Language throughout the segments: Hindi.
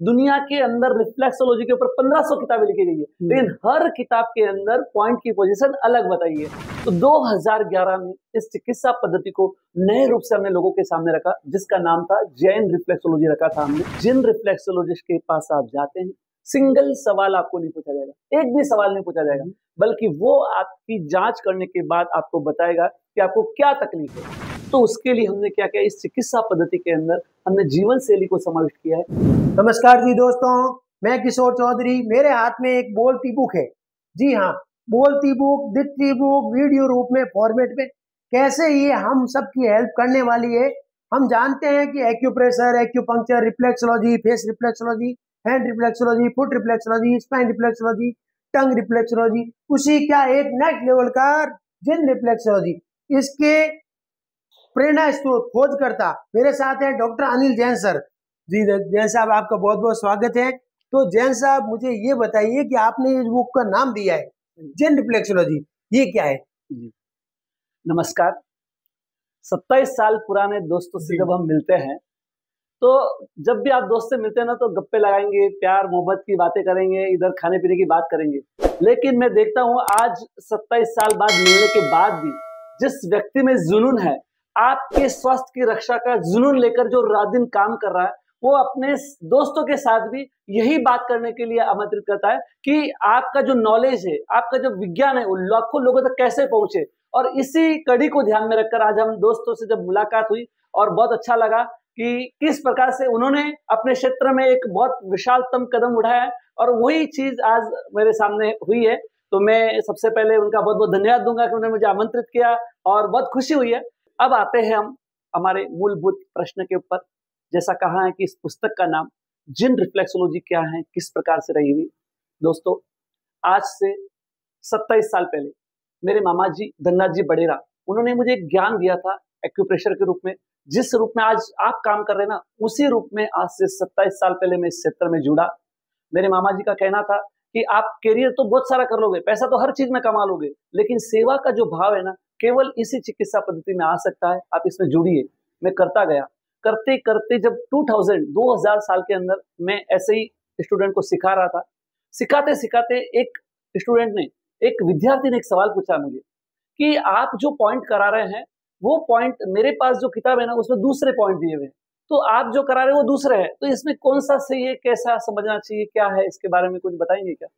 दुनिया के अंदर रिफ्लेक्सोलॉजी के ऊपर 1500 किताबें लिखी गई है, लेकिन हर किताब के अंदर पॉइंट की पोजीशन अलग बताई है। तो 2011 में इस चिकित्सा पद्धति को नए रूप से हमने लोगों के सामने रखा, जिसका नाम था जैन रिफ्लेक्सोलॉजी रखा था हमने। जिन रिफ्लेक्सोलॉजिस्ट के पास आप जाते हैं, सिंगल सवाल आपको नहीं पूछा जाएगा, एक भी सवाल नहीं पूछा जाएगा, बल्कि वो आपकी जांच करने के बाद आपको बताएगा कि आपको क्या तकलीफ है। तो उसके लिए हमने क्या किया, इस चिकित्सा पद्धति के अंदर हमने जीवन शैली को समाविष्ट किया है। नमस्कार जी दोस्तों, मैं किशोर चौधरी। मेरे हाथ में एक बोलती बुक है। जी हाँ, बोलती बुक, दिखती बुक, वीडियो रूप में, फॉर्मेट में, कैसे ये हम सबकी हेल्प करने वाली है। हम जानते हैं कि acupressure, acupuncture, reflexology, face reflexology, hand reflexology, foot reflexology, spine reflexology, tongue reflexology, उसी का एक नेक्स्ट लेवल का जिन रिफ्लेक्सोलॉजी, इसके प्रेरणा स्रोत खोजकर्ता मेरे साथ हैं डॉक्टर अनिल जैन सर। जी जैन साहब, आपका बहुत बहुत स्वागत है। तो जैन साहब, मुझे ये बताइए कि आपने इस बुक का नाम दिया है जिन रिफ्लेक्सोलॉजी, ये क्या है? जी नमस्कार। 27 साल पुराने दोस्तों से जब हम मिलते हैं, तो जब भी आप दोस्त से मिलते हैं ना, तो गप्पे लगाएंगे, प्यार मोहब्बत की बातें करेंगे, इधर खाने पीने की बात करेंगे। लेकिन मैं देखता हूँ आज 27 साल बाद मिलने के बाद भी जिस व्यक्ति में जुनून है, आपके स्वास्थ्य की रक्षा का जुनून लेकर जो रात दिन काम कर रहा है, वो अपने दोस्तों के साथ भी यही बात करने के लिए आमंत्रित करता है कि आपका जो नॉलेज है, आपका जो विज्ञान है, वो लाखों लोगों तक कैसे पहुंचे। और इसी कड़ी को ध्यान में रखकर आज हम दोस्तों से जब मुलाकात हुई, और बहुत अच्छा लगा कि किस प्रकार से उन्होंने अपने क्षेत्र में एक बहुत विशालतम कदम उठाया है, और वही चीज आज मेरे सामने हुई है। तो मैं सबसे पहले उनका बहुत बहुत धन्यवाद दूंगा कि उन्होंने मुझे आमंत्रित किया, और बहुत खुशी हुई है। अब आते हैं हम हमारे मूलभूत प्रश्न के ऊपर। जैसा कहा है कि इस पुस्तक का नाम जिन रिफ्लेक्सोलॉजी क्या है, किस प्रकार से रही हुई। दोस्तों, आज से 27 साल पहले मेरे मामा जी धनराज जी बड़ेरा, उन्होंने मुझे एक ज्ञान दिया था एक्यूप्रेशर के रूप में। जिस रूप में आज आप काम कर रहे हैं ना, उसी रूप में आज से 27 साल पहले मैं इस क्षेत्र में जुड़ा। मेरे मामा जी का कहना था कि आप करियर तो बहुत सारा कर लोगे, पैसा तो हर चीज में कमा लोगे, लेकिन सेवा का जो भाव है ना, केवल इसी चिकित्सा पद्धति में आ सकता है। आप इसमें जुड़िए। मैं करता गया, करते करते जब 2000 साल के अंदर मैं ऐसे ही स्टूडेंट को सिखा रहा था। सिखाते सिखाते एक स्टूडेंट ने, एक विद्यार्थी ने एक सवाल पूछा मुझे कि आप जो पॉइंट करा रहे हैं, वो पॉइंट मेरे पास जो किताब है ना, उसमें दूसरे पॉइंट दिए हुए हैं, तो आप जो करा रहे हो वो दूसरे है, तो इसमें कौन सा सही है, कैसा समझना चाहिए, क्या है, इसके बारे में कुछ बताएंगे क्या?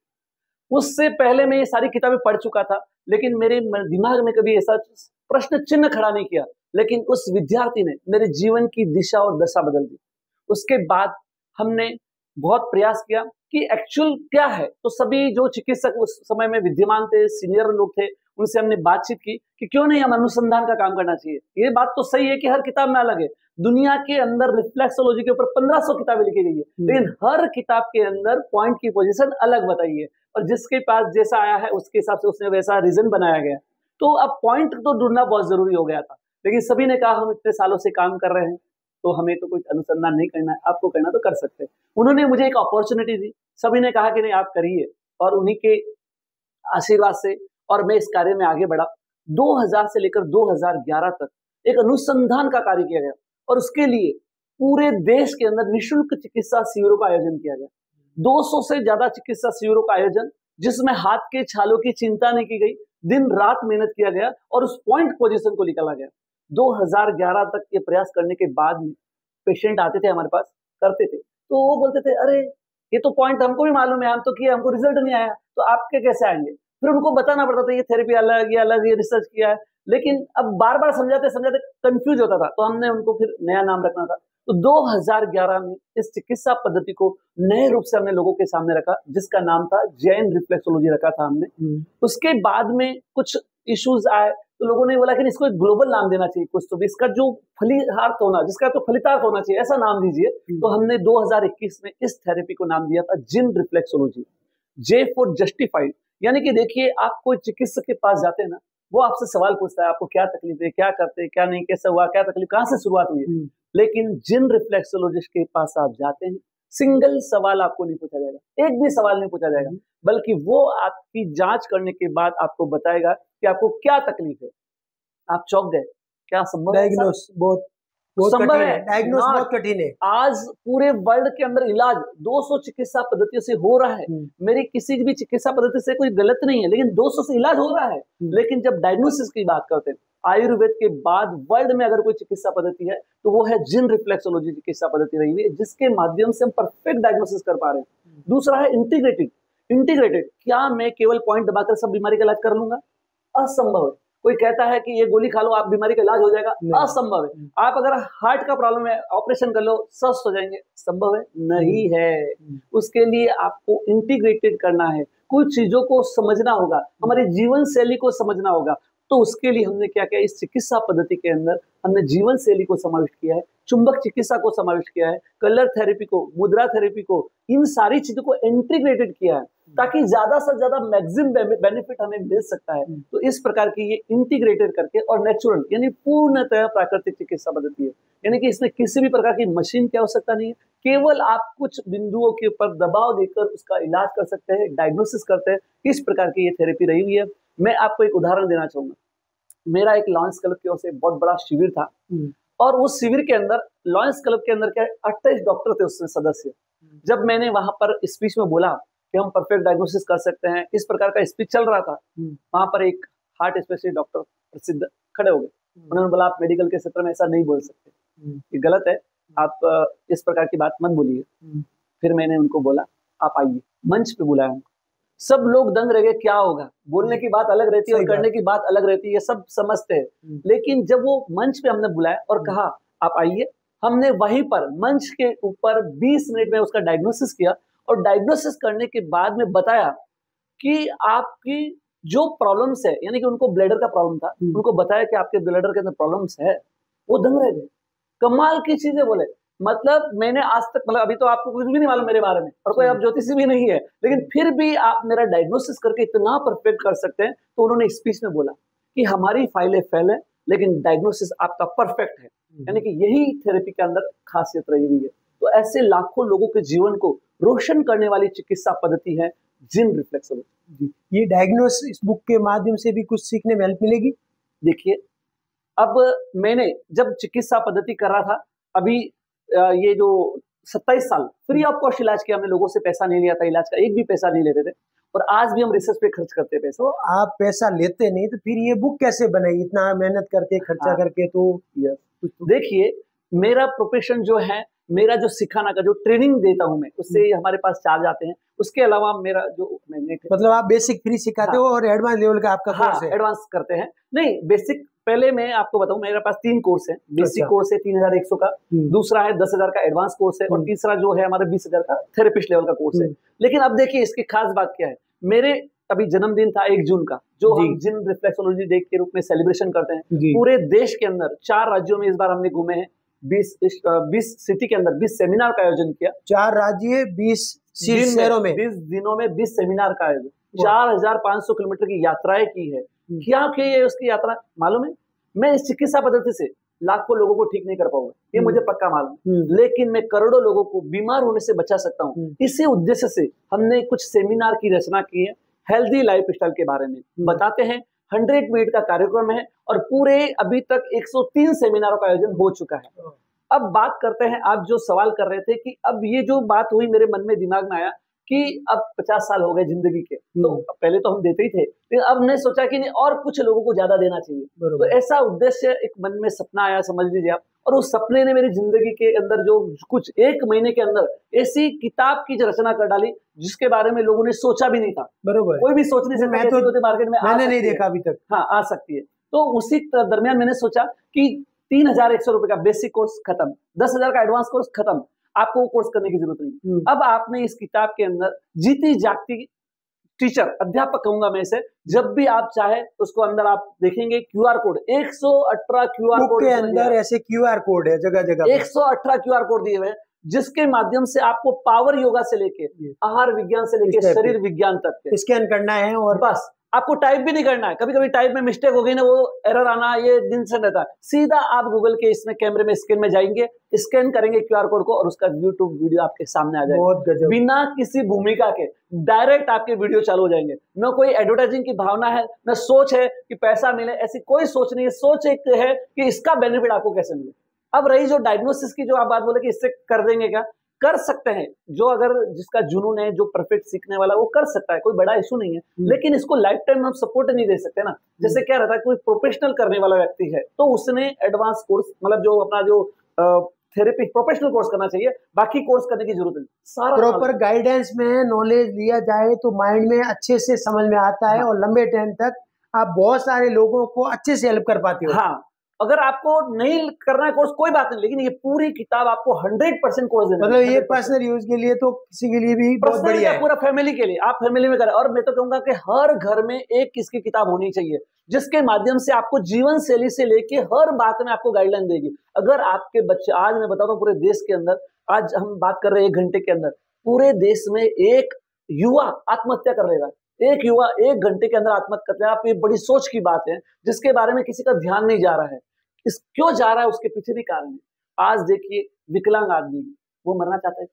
उससे पहले मैं ये सारी किताबें पढ़ चुका था, लेकिन मेरे दिमाग में कभी ऐसा प्रश्न चिन्ह खड़ा नहीं किया। लेकिन उस विद्यार्थी ने मेरे जीवन की दिशा और दशा बदल दी। उसके बाद हमने बहुत प्रयास किया कि एक्चुअल क्या है। तो सभी जो चिकित्सक उस समय में विद्यमान थे, सीनियर लोग थे, उनसे हमने बातचीत की कि क्यों नहीं हम अनुसंधान का काम करना चाहिए। ये बात तो सही है कि हर किताब में अलग है। दुनिया के अंदर रिफ्लेक्सोलॉजी के ऊपर 1500 किताबें लिखी गई है, लेकिन हर किताब के अंदर पॉइंट की पोजीशन अलग बताई है, और जिसके पास जैसा आया है उसके हिसाब से उसने वैसा रीजन बनाया गया। तो अब पॉइंट तो ढूंढना बहुत जरूरी हो गया था, लेकिन सभी ने कहा हम इतने सालों से काम कर रहे हैं, तो हमें तो कुछ अनुसंधान नहीं करना है, आपको करना तो कर सकते हैं। उन्होंने मुझे एक अपॉर्चुनिटी दी, सभी ने कहा कि नहीं आप करिए, और उन्हीं के आशीर्वाद से और मैं इस कार्य में आगे बढ़ा। 2000 से लेकर 2011 तक एक अनुसंधान का कार्य किया गया, और उसके लिए पूरे देश के अंदर निःशुल्क चिकित्सा शिविरों का आयोजन किया गया। 200 से ज्यादा चिकित्सा शिविरों का आयोजन, जिसमें हाथ के छालों की चिंता नहीं की गई, दिन रात मेहनत किया गया, और उस पॉइंट पोजीशन को निकाला गया। 2011 तक ये प्रयास करने के बाद में पेशेंट आते थे हमारे पास, करते थे, तो वो बोलते थे अरे ये तो पॉइंट हमको भी मालूम है, हम तो किए, हमको रिजल्ट नहीं आया, तो आपके कैसे आएंगे? फिर उनको बताना पड़ता था ये थेरेपी अलग, ये अलग, ये रिसर्च किया है। लेकिन अब बार बार समझाते समझाते कंफ्यूज होता था, तो हमने उनको फिर नया नाम रखना था। तो 2011 में इस चिकित्सा पद्धति को नए रूप से हमने लोगों के सामने रखा, जिसका नाम था जैन रिफ्लेक्सोलॉजी रखा था हमने। उसके बाद में कुछ इश्यूज आए, तो लोगों ने बोला कि इसको एक ग्लोबल नाम देना चाहिए, कुछ तो भी इसका जो फलितार्थ होना, जिसका तो फलितार्थ होना चाहिए, ऐसा नाम दीजिए। तो हमने 2021 में इस थेरेपी को नाम दिया था जिन रिफ्लेक्सोलॉजी। जे फॉर जस्टिफाइड, यानी कि देखिए, आप कोई चिकित्सक के पास जाते हैं ना, वो आपसे सवाल पूछता है आपको क्या तकलीफ है, क्या करते हैं, क्या नहीं, कैसा हुआ, क्या तकलीफ, कहां से शुरुआत हुई है। लेकिन जिन रिफ्लेक्सोलॉजिस्ट के पास आप जाते हैं, सिंगल सवाल आपको नहीं पूछा जाएगा, एक भी सवाल नहीं पूछा जाएगा, बल्कि वो आपकी जांच करने के बाद आपको बताएगा कि आपको क्या तकलीफ है। आप चौंक गए, क्या संभव है? डायग्नोस बहुत संभव है, डायग्नोस बहुत कठिन है। आज पूरे वर्ल्ड के अंदर इलाज 200 चिकित्सा पद्धतियों से हो रहा है। मेरी किसी भी चिकित्सा पद्धति से कोई गलत नहीं है, लेकिन 200 से इलाज हो रहा है। लेकिन जब डायग्नोसिस की बात करते हैं, आयुर्वेद के बाद वर्ल्ड में अगर कोई चिकित्सा पद्धति है तो वो है जिन रिफ्लेक्सोलॉजी चिकित्सा पद्धति रही है, जिसके माध्यम से हम परफेक्ट डायग्नोसिस कर पा रहे हैं। दूसरा है इंटीग्रेटेड। क्या मैं केवल पॉइंट दबाकर सब बीमारी का इलाज कर लूंगा? असंभव है। कोई कहता है कि ये गोली खा लो आप बीमारी का इलाज हो जाएगा, असंभव है। आप अगर हार्ट का प्रॉब्लम है ऑपरेशन कर लो स्वस्थ हो जाएंगे, संभव है? नहीं है। उसके लिए आपको इंटीग्रेटेड करना है, कुछ चीजों को समझना होगा, हमारी जीवन शैली को समझना होगा। तो उसके लिए हमने क्या किया, इस चिकित्सा पद्धति के अंदर हमने जीवन शैली को समाविष्ट किया है, चुंबक चिकित्सा को समाविष्ट किया है, कलर थेरेपी को, मुद्रा थेरेपी को, इन सारी चीजों को इंटीग्रेटेड किया है ताकि ज्यादा से ज्यादा मैक्सिमम बेनिफिट हमें मिल सकता है। तो इस प्रकार की ये इंटीग्रेटेड करके और नेचुरल यानी पूर्णतः प्राकृतिक चिकित्सा पद्धति है, यानी कि इसमें किसी भी प्रकार की मशीन की आवश्यकता नहीं है। केवल आप कुछ बिंदुओं के ऊपर दबाव देकर उसका इलाज कर सकते हैं, डायग्नोसिस करते हैं। इस प्रकार की ये थेरेपी रही हुई है। मैं आपको एक उदाहरण देना चाहूंगा। मेरा एक लॉयंस क्लब की ओर से बहुत बड़ा शिविर था और उस शिविर के अंदर लॉयंस क्लब के अंदर क्या 28 डॉक्टर थे उसमें सदस्य। जब मैंने वहां पर स्पीच में बोला कि हम परफेक्ट डायग्नोसिस कर सकते हैं, इस प्रकार का स्पीच चल रहा था, वहां पर एक हार्ट स्पेशलिस्ट डॉक्टर प्रसिद्ध खड़े हो गए। उन्होंने बोला आप मेडिकल के क्षेत्र में ऐसा नहीं बोल सकते, ये गलत है, आप इस प्रकार की बात मत बोलिए। फिर मैंने उनको बोला आप आइए, मंच पे बुलाया उनको। सब लोग दंग रह गए, क्या होगा, बोलने की बात अलग रहती है और करने की बात अलग रहती है, सब समझते हैं। लेकिन जब वो मंच पे हमने बुलाया और कहा आप आइए, हमने वहीं पर मंच के ऊपर 20 मिनट में उसका डायग्नोसिस किया और डायग्नोसिस करने के बाद में बताया कि आपकी जो प्रॉब्लम्स है, यानी कि उनको ब्लैडर का प्रॉब्लम था, उनको बताया कि आपके ब्लैडर के अंदर प्रॉब्लम्स है। वो दंग रह गए, कमाल की चीजें बोले। मतलब मैंने आज तक, मतलब अभी तो आपको कुछ भी नहीं मालूम मेरे बारे में और कोई आप ज्योतिषी भी नहीं है, लेकिन फिर भी आप मेरा डायग्नोसिस करके इतना परफेक्ट कर सकते हैं। तो उन्होंने स्पीच में बोला कि हमारी फाइलें फेल है लेकिन डायग्नोसिस आपका परफेक्ट है, यानी कि यही थेरेपी के अंदर खासियत रही हुई है। तो ऐसे लाखों लोगों के जीवन को रोशन करने वाली चिकित्सा पद्धति है जिन रिफ्लेक्सोलॉजी। ये डायग्नोसिस बुक के माध्यम से भी कुछ सीखने में हेल्प मिलेगी। देखिए, अब मैंने जब चिकित्सा पद्धति कर रहा था, अभी ये जो 27 साल फ्री ऑफ कॉस्ट इलाज किया, हमने लोगों से पैसा नहीं लिया था, इलाज का एक भी पैसा नहीं लेते थे, और आज भी हम रिसर्च पे खर्च करते हैं पैसा। तो आप पैसा लेते नहीं तो फिर ये बुक कैसे बनाई, इतना मेहनत करके खर्चा करके? तो देखिए, मेरा प्रोफेशन जो है, मेरा जो सिखाना का जो ट्रेनिंग देता हूं मैं, उससे हमारे पास चार्ज आते हैं। उसके अलावा मेरा जो मतलब आप बेसिक फ्री सिखाते हो और एडवांस लेवल का आपका कोर्स है? एडवांस करते हैं। नहीं, बेसिक पहले मैं आपको बताऊं, मेरे पास 3 कोर्स है। बेसिक कोर्स है 3100 का, दूसरा है 10,000 का एडवांस कोर्स है, और तीसरा जो है हमारा 20,000 का थेरेपिस्ट लेवल का कोर्स है। लेकिन अब देखिए इसकी खास बात क्या है, मेरे अभी जन्मदिन था 1 जून का, जो हम जिन रिफ्लेक्सोलॉजी डे के रूप में सेलिब्रेशन करते हैं। पूरे देश के अंदर 4 राज्यों में इस बार हमने घूमे हैं, 20 सिटी के अंदर 20 सेमिनार का आयोजन किया। 4 राज्य 20 शहरों में 20 दिनों में 20 सेमिनार का आयोजन, 4500 किलोमीटर की यात्राएं की है। क्या की है उसकी यात्रा मालूम है? मैं इस चिकित्सा पद्धति से लाखों लोगों को ठीक नहीं कर पाऊंगा, ये मुझे पक्का मालूम, लेकिन मैं करोड़ों लोगों को बीमार होने से बचा सकता हूँ। इसी उद्देश्य से हमने कुछ सेमिनार की रचना की है। हेल्दी लाइफ स्टाइल के बारे में बताते हैं, 100 मिनट का कार्यक्रम है और पूरे अभी तक 103 सेमिनारों का आयोजन हो चुका है। अब बात करते हैं, आप जो सवाल कर रहे थे कि अब ये जो बात हुई मेरे मन में, दिमाग में आया कि अब 50 साल हो गए जिंदगी के, तो पहले तो हम देते ही थे, लेकिन अब हमने सोचा कि नहीं और कुछ लोगों को ज्यादा देना चाहिए। तो ऐसा उद्देश्य, एक मन में सपना आया, समझ लीजिए आप, और उस सपने ने मेरी जिंदगी के अंदर जो कुछ 1 महीने के अंदर ऐसी किताब की रचना कर डाली जिसके बारे में लोगों ने सोचा भी नहीं था। बरोबर, कोई भी सोच नहीं सकता कि मार्केट में मैंने नहीं देखा अभी तक। हाँ, आ सकती है। तो उसी दरमियान मैंने सोचा कि 3100 रुपए का बेसिक कोर्स खत्म, 10,000 का एडवांस कोर्स खत्म, आपको कोर्स करने की जरूरत नहीं। अब आपने इस किताब के अंदर जीती जागती टीचर, अध्यापक कहूंगा मैं इसे, जब भी आप चाहे उसको अंदर आप देखेंगे QR कोड, 118 QR कोड के अंदर ऐसे QR कोड है जगह जगह, 118 QR कोड दिए हुए हैं, जिसके माध्यम से आपको पावर योगा से लेके आहार विज्ञान से लेके शरीर विज्ञान तक स्कैन करना है, और बस आपको टाइप भी नहीं करना है। कभी कभी टाइप में मिस्टेक हो गई ना, वो एरर आना ये दिन से रहता है। सीधा आप गूगल के इसमें कैमरे में स्कैन में जाएंगे, स्कैन करेंगे QR कोड को और उसका YouTube वीडियो आपके सामने आ जाएगा, बिना किसी भूमिका के डायरेक्ट आपके वीडियो चालू हो जाएंगे। न कोई एडवर्टाइजिंग की भावना है, न सोच है कि पैसा मिले, ऐसी कोई सोच नहीं है। सोच एक है कि इसका बेनिफिट आपको कैसे मिले। अब रही जो डायग्नोसिस की, जो आप बात बोले कि इससे कर देंगे क्या, कर सकते हैं। जो अगर जिसका जुनून है, जो परफेक्ट सीखने वाला, वो कर सकता है, कोई बड़ा इशू नहीं है। लेकिन इसको लाइफ टाइम हम सपोर्ट नहीं दे सकते ना। जैसे क्या रहता है, कोई प्रोफेशनल करने वाला व्यक्ति है तो उसने एडवांस कोर्स, मतलब जो अपना जो थेरेपी प्रोफेशनल कोर्स करना चाहिए, बाकी कोर्स करने की जरूरत नहीं। सारा प्रॉपर गाइडेंस में नॉलेज लिया जाए तो माइंड में अच्छे से समझ में आता है, और लंबे टाइम तक आप बहुत सारे लोगों को अच्छे से हेल्प कर पाते हो। हाँ, अगर आपको नहीं करना है कोर्स कोई बात नहीं, लेकिन ये पूरी किताब आपको 100% कोर्स देना, मतलब ये पर्सनल यूज के लिए तो किसी के लिए भी बहुत बढ़िया है, पूरा फैमिली के लिए, आप फैमिली में करें। और मैं तो कहूंगा कि हर घर में एक किसकी किताब होनी चाहिए, जिसके माध्यम से आपको जीवन शैली से लेके हर बात में आपको गाइडलाइन देगी। अगर आपके बच्चे, आज मैं बताता हूँ पूरे देश के अंदर, आज हम बात कर रहे हैं 1 घंटे के अंदर, पूरे देश में एक युवा आत्महत्या कर लेगा। एक युवा 1 घंटे के अंदर आत्महत्या करता है। आप, ये बड़ी सोच की बात है, जिसके बारे में किसी का ध्यान नहीं जा रहा है। इस क्यों जा रहा है, उसके पीछे भी कारण है। आज देखिए, विकलांग आदमी, वो मरना चाहता है,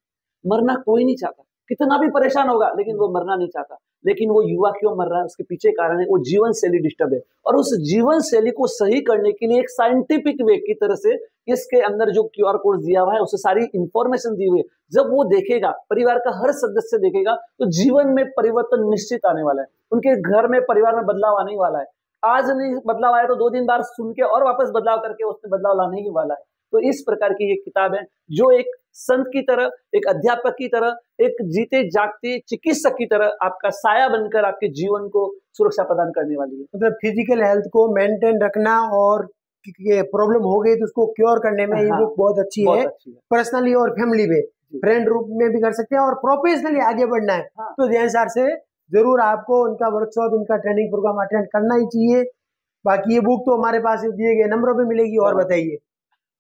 मरना कोई नहीं चाहता, कितना भी परेशान होगा, लेकिन वो मरना नहीं चाहता। लेकिन वो युवा क्यों मर रहा है, उसके पीछे कारण है, वो जीवन शैली डिस्टर्ब है। और उस जीवन शैली को सही करने के लिए एक साइंटिफिक वे की तरह से इसके अंदर जो QR कोड दिया हुआ है, उससे सारी इंफॉर्मेशन दी हुई है। जब वो देखेगा, परिवार का हर सदस्य देखेगा, तो जीवन में परिवर्तन निश्चित आने वाला है। उनके घर में, परिवार में बदलाव आने वाला है। आज नहीं बदलाव आया तो 2 दिन बाद सुन के और वापस बदलाव करके उसमें बदलाव लाने ही वाला है। तो इस प्रकार की ये किताब है, जो एक संत की तरह, एक अध्यापक की तरह, एक जीते जागते चिकित्सक की तरह आपका साया बनकर आपके जीवन को सुरक्षा प्रदान करने वाली है। मतलब फिजिकल हेल्थ को मेंटेन रखना और प्रॉब्लम हो गई तो उसको क्योर करने में ये बुक बहुत अच्छी है। पर्सनली और फैमिली में, फ्रेंड ग्रुप में भी कर सकते हैं, और प्रोफेशनली आगे बढ़ना है तो जैन सर से जरूर आपको उनका वर्कशॉप, इनका ट्रेनिंग प्रोग्राम अटेंड करना ही चाहिए। बाकी ये बुक तो हमारे पास दिए गए नंबरों पे मिलेगी। और बताइए।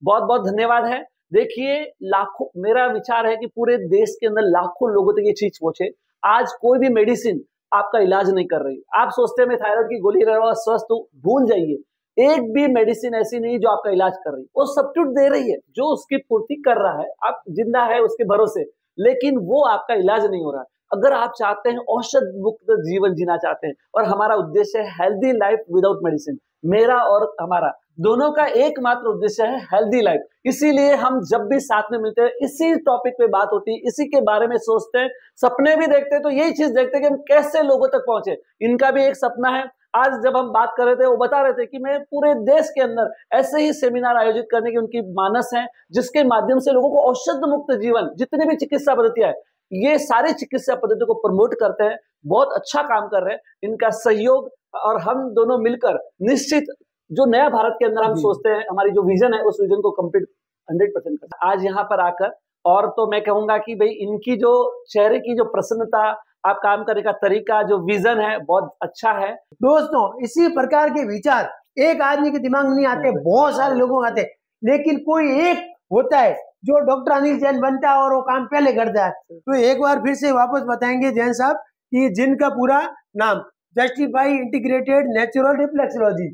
बहुत बहुत धन्यवाद है। देखिए, लाखों, मेरा विचार है कि पूरे देश के अंदर लाखों लोगों तक ये चीज पहुंचे। आज कोई भी मेडिसिन आपका इलाज नहीं कर रही। आप सोचते हैं मैं थायराइड की गोली ले रहा हूं, स्वस्थ हूं, भूल जाइए। एक भी मेडिसिन ऐसी नहीं जो आपका इलाज कर रही, वो सब्स्टिट्यूट दे रही है, जो उसकी पूर्ति कर रहा है, आप जिंदा है उसके भरोसे, लेकिन वो आपका इलाज नहीं हो रहा है। अगर आप चाहते हैं औषध मुक्त जीवन जीना चाहते हैं, और हमारा उद्देश्य है हेल्दी लाइफ विदाउट मेडिसिन, मेरा और हमारा दोनों का एकमात्र उद्देश्य है हेल्दी लाइफ। इसीलिए हम जब भी साथ में मिलते हैं, इसी टॉपिक पे बात होती है, इसी के बारे में सोचते हैं, सपने भी देखते हैं, तो यही चीज देखते हैं कि हम कैसे लोगों तक पहुंचे। इनका भी एक सपना है। आज जब हम बात कर रहे थे, वो बता रहे थे कि मैं पूरे देश के अंदर ऐसे ही सेमिनार आयोजित करने की उनकी मानस है, जिसके माध्यम से लोगों को औषध मुक्त जीवन, जितनी भी चिकित्सा पद्धतियां है, ये सारी चिकित्सा पद्धति को प्रमोट करते हैं। बहुत अच्छा काम कर रहे हैं। इनका सहयोग और हम दोनों मिलकर निश्चित जो नया भारत के अंदर हम सोचते हैं, हमारी जो विजन है, उस विजन को कंप्लीट 100% करते हैं। आज यहाँ पर आकर, और तो मैं कहूंगा कि भाई इनकी जो चेहरे की जो प्रसन्नता, आप काम करने का तरीका, जो विजन है, बहुत अच्छा है। दोस्तों, इसी प्रकार के विचार एक आदमी के दिमाग में नहीं आते, बहुत सारे लोगों को आते, लेकिन कोई एक होता है जो डॉक्टर अनिल जैन बनता है और वो काम पहले करता है। तो एक बार फिर से वापस बताएंगे जैन साहब कि जिनका पूरा नाम जस्टिफाई इंटीग्रेटेड नेचुरल रिफ्लेक्सोलॉजी,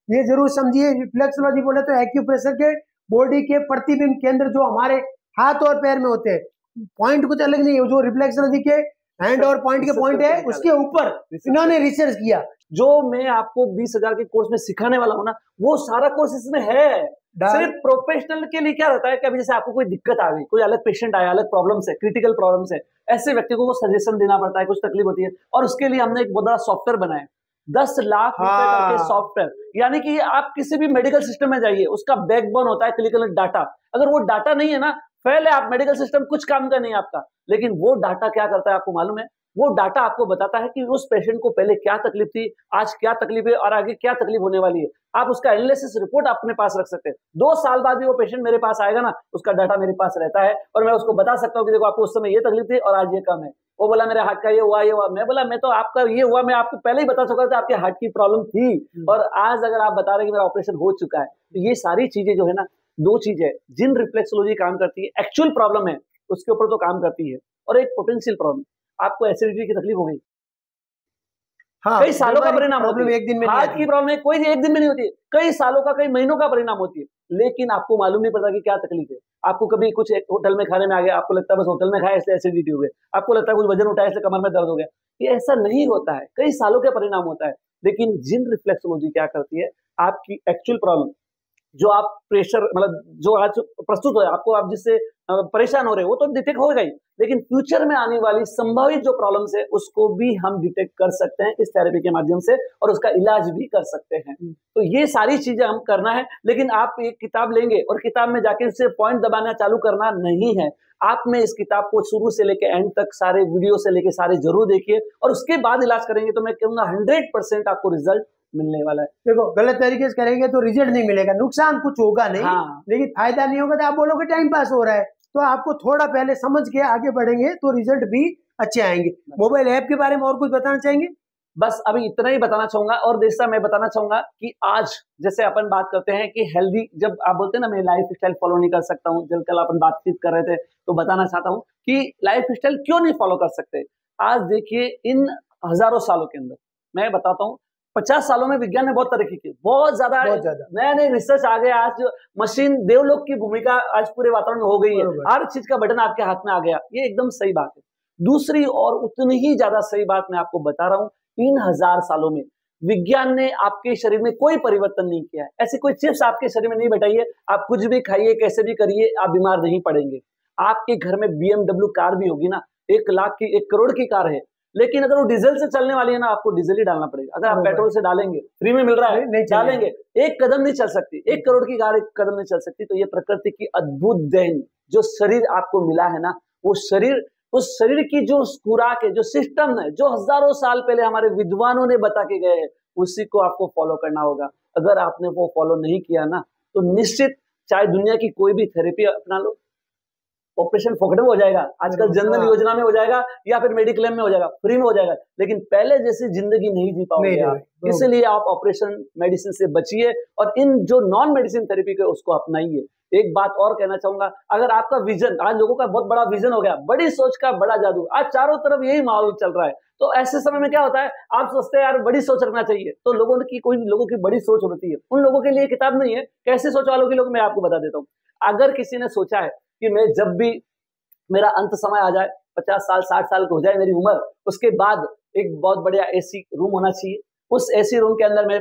ये जरूर समझिए। रिफ्लेक्सोलॉजी बोले तो एक्यूप्रेशर के बॉडी के प्रतिबिंब केंद्र जो हमारे हाथ और पैर में होते हैं, पॉइंट कुछ अलग नहीं है, जो रिफ्लेक्सोलॉजी के हैंड और पॉइंट के पॉइंट है, उसके ऊपर इन्होंने रिसर्च किया। जो मैं आपको 20,000 के कोर्स में सिखाने वाला हूँ ना, वो सारा कोर्स इसमें है। सिर्फ प्रोफेशनल के लिए क्या रहता है कि अभी जैसे आपको कोई दिक्कत आ गई, कोई अलग पेशेंट आया, अलग प्रॉब्लम्स है, क्रिटिकल प्रॉब्लम्स है, ऐसे व्यक्ति को सजेशन देना पड़ता है, कुछ तकलीफ होती है, और उसके लिए हमने एक बहुत बड़ा सॉफ्टवेयर बनाया, 10 लाख रुपए करके सॉफ्टवेयर। यानी कि आप किसी भी मेडिकल सिस्टम में जाइए, उसका बैकबोन होता है क्लिनिकल डाटा। अगर वो डाटा नहीं है ना, पहले आप मेडिकल सिस्टम कुछ काम का नहीं आपका। लेकिन वो डाटा क्या करता है आपको मालूम है? वो डाटा आपको बताता है कि उस पेशेंट को पहले क्या तकलीफ थी, आज क्या तकलीफ है, और आगे क्या तकलीफ होने वाली है। आप उसका एनालिसिस रिपोर्ट अपने पास रख सकते हैं। 2 साल बाद भी वो पेशेंट मेरे पास आएगा ना, उसका डाटा मेरे पास रहता है, और मैं उसको बता सकता हूँ कि देखो आपको उस समय ये तकलीफ थी और आज ये कम है। वो बोला मेरे हार्ट का ये हुआ, ये हुआ। मैं बोला मैं तो आपका ये हुआ, मैं आपको पहले ही बता चुका था आपके हार्ट की प्रॉब्लम थी, और आज अगर आप बता रहे हैं कि मेरा ऑपरेशन हो चुका है। तो ये सारी चीजें जो है ना, 2 चीजें जिन रिफ्लेक्सोलॉजी काम करती है, एक्चुअल प्रॉब्लम है उसके ऊपर तो काम करती है, और एक पोटेंशियल प्रॉब्लम, आपको एसिडिटी की तकलीफ हो गई, कई सालों का परिणाम होती है। एक दिन में हार्ट की प्रॉब्लम कोई एक दिन में नहीं होती है, कई सालों का, कई महीनों का परिणाम होती है। लेकिन आपको मालूम नहीं पड़ता कि क्या तकलीफ है। आपको कभी कुछ होटल में खाने में आ गया, आपको लगता है बस होटल में खाया इसलिए एसिडिटी हो गई, आपको लगता है कुछ वजन उठाया इसलिए कमर में दर्द हो गया। ये ऐसा नहीं होता है, कई सालों का परिणाम होता है। लेकिन जिन रिफ्लेक्सोलॉजी क्या करती है, आपकी एक्चुअल प्रॉब्लम, जो आप प्रेशर मतलब जो आज प्रस्तुत हो आपको, आप जिससे परेशान हो रहे हो वो तो डिटेक्ट होगा ही, लेकिन फ्यूचर में आने वाली संभावित जो प्रॉब्लम्स है उसको भी हम डिटेक्ट कर सकते हैं इस थेरेपी के माध्यम से, और उसका इलाज भी कर सकते हैं। तो ये सारी चीजें हम करना है, लेकिन आप एक किताब लेंगे और किताब में जाके उससे पॉइंट दबाना चालू करना नहीं है। आप में इस किताब को शुरू से लेकर एंड तक सारे वीडियो से लेके सारे जरूर देखिए, और उसके बाद इलाज करेंगे तो मैं कहूंगा 100% आपको रिजल्ट मिलने वाला है। देखो, गलत तरीके से करेंगे तो रिजल्ट नहीं मिलेगा, नुकसान कुछ होगा नहीं। हाँ। लेकिन फायदा नहीं होगा तो आप बोलोगे टाइम पास हो रहा है। तो आपको थोड़ा पहले समझ के आगे बढ़ेंगे तो रिजल्ट भी अच्छे आएंगे। मोबाइल ऐप के बारे में और कुछ बताना चाहेंगे? बस अभी इतना ही बताना चाहूंगा, और दूसरा मैं बताना चाहूंगा कि आज जैसे अपन बात करते हैं कि हेल्दी, जब आप बोलते हैं ना मैं लाइफ स्टाइल फॉलो नहीं कर सकता हूँ, जब कल अपन बातचीत कर रहे थे तो बताना चाहता हूँ कि लाइफ स्टाइल क्यों नहीं फॉलो कर सकते। आज देखिए, इन हजारों सालों के अंदर मैं बताता हूँ, 50 सालों में विज्ञान ने बहुत तरक्की की, बहुत ज्यादा नए नए रिसर्च आ गए। आज मशीन देवलोक की भूमिका आज पूरे वातावरण में हो गई है, हर चीज का बटन आपके हाथ में आ गया, ये एकदम सही बात है। दूसरी और उतनी ही ज्यादा सही बात मैं आपको बता रहा हूँ, 3000 सालों में विज्ञान ने आपके शरीर में कोई परिवर्तन नहीं किया है। ऐसी कोई चिप्स आपके शरीर में नहीं बैठाई है, आप कुछ भी खाइए कैसे भी करिए आप बीमार नहीं पड़ेंगे। आपके घर में BMW कार भी होगी ना, 1 लाख की 1 करोड़ की कार है, लेकिन अगर वो डीजल से चलने वाली है ना, आपको डीजल ही डालना पड़ेगा। अगर आप पेट्रोल से डालेंगे, फ्री में मिल रहा है, नहीं डालेंगे, 1 कदम नहीं चल सकती। 1 करोड़ की कार 1 कदम नहीं चल सकती। तो ये प्रकृति की अद्भुत देन, जो शरीर आपको मिला है ना, वो शरीर, उस शरीर की जो खुराक है, जो सिस्टम है, जो हजारों साल पहले हमारे विद्वानों ने बता के गए हैं, उसी को आपको फॉलो करना होगा। अगर आपने वो फॉलो नहीं किया ना, तो निश्चित चाहे दुनिया की कोई भी थेरेपी अपना लो, ऑपरेशन फोकट में हो जाएगा, आजकल जनधन योजना में हो जाएगा या फिर मेडिक्लेम में हो जाएगा, फ्री में हो जाएगा, लेकिन पहले जैसी जिंदगी नहीं जी पाओगे आप। इसलिए आप ऑपरेशन मेडिसिन से बचिए और इन जो नॉन मेडिसिन थेरेपी के उसको अपनाइए। एक बात और कहना चाहूंगा, अगर आपका विजन, आज लोगों का बहुत बड़ा विजन हो गया, बड़ी सोच का बड़ा जादू, आज चारों तरफ यही माहौल चल रहा है, तो ऐसे समय में क्या होता है, आप सोचते हैं यार बड़ी सोच रखना चाहिए, तो लोगों की कोई लोगों की बड़ी सोच होती है, उन लोगों के लिए किताब नहीं है। कैसे सोच वालों के लोग मैं आपको बता देता हूँ। अगर किसी ने सोचा है कि मैं जब भी मेरा अंत समय आ जाए, 50 साल 60 साल की हो जाए मेरी उम्र, उसके बाद एक बहुत बढ़िया एसी रूम होना चाहिए, उस एसी रूम के अंदर मैं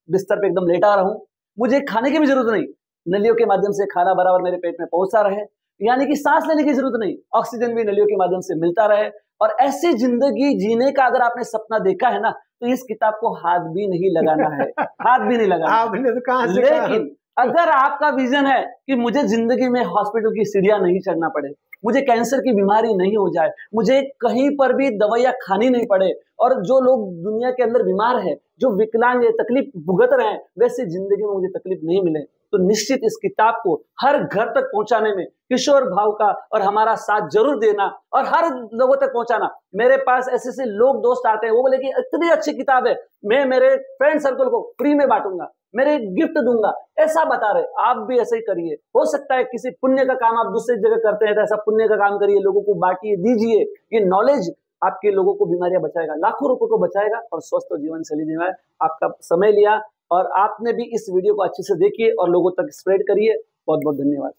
बिस्तर पे एकदम लेटा रहूं, मुझे खाने की भी जरूरत नहीं, नलियों के माध्यम से खाना बराबर मेरे पेट में पहुंचता रहे, यानी कि सांस लेने की जरूरत नहीं, ऑक्सीजन भी नलियों के माध्यम से मिलता रहे। और ऐसी जिंदगी जीने का अगर आपने सपना देखा है ना, तो इस किताब को हाथ भी नहीं लगाना है, हाथ भी नहीं लगाना। लेकिन अगर आपका विजन है कि मुझे जिंदगी में हॉस्पिटल की सीढ़ियां नहीं चढ़ना पड़े, मुझे कैंसर की बीमारी नहीं हो जाए, मुझे कहीं पर भी दवाइयां खानी नहीं पड़े, और जो लोग दुनिया के अंदर बीमार है, जो विकलांग है, तकलीफ भुगत रहे हैं, वैसे जिंदगी में मुझे तकलीफ नहीं मिले, तो निश्चित इस किताब को हर घर तक पहुंचाने में किशोर भाव का और हमारा साथ जरूर देना और हर लोगों तक पहुंचाना। मेरे पास ऐसे ऐसे लोग दोस्त आते हैं, वो बोले कि इतनी अच्छी किताब है, मैं मेरे फ्रेंड सर्कल को फ्री में बांटूंगा, मेरे गिफ्ट दूंगा, ऐसा बता रहे। आप भी ऐसे ही करिए। हो सकता है किसी पुण्य का काम आप दूसरी जगह करते हैं, तो ऐसा पुण्य का काम करिए, लोगों को बांटिए, दीजिए। ये नॉलेज आपके लोगों को बीमारियां बचाएगा, लाखों रुपए को बचाएगा और स्वस्थ जीवन शैली जीवाए। आपका समय लिया और आपने भी इस वीडियो को अच्छे से देखिए और लोगों तक स्प्रेड करिए। बहुत बहुत धन्यवाद।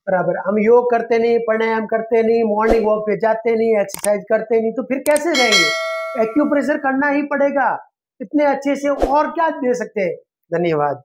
बराबर, हम योग करते नहीं, प्राणायाम करते नहीं, मॉर्निंग वॉक पे जाते नहीं, एक्सरसाइज करते नहीं, तो फिर कैसे रहेंगे? एक्यूप्रेशर करना ही पड़ेगा। इतने अच्छे से और क्या दे सकते हैं। धन्यवाद।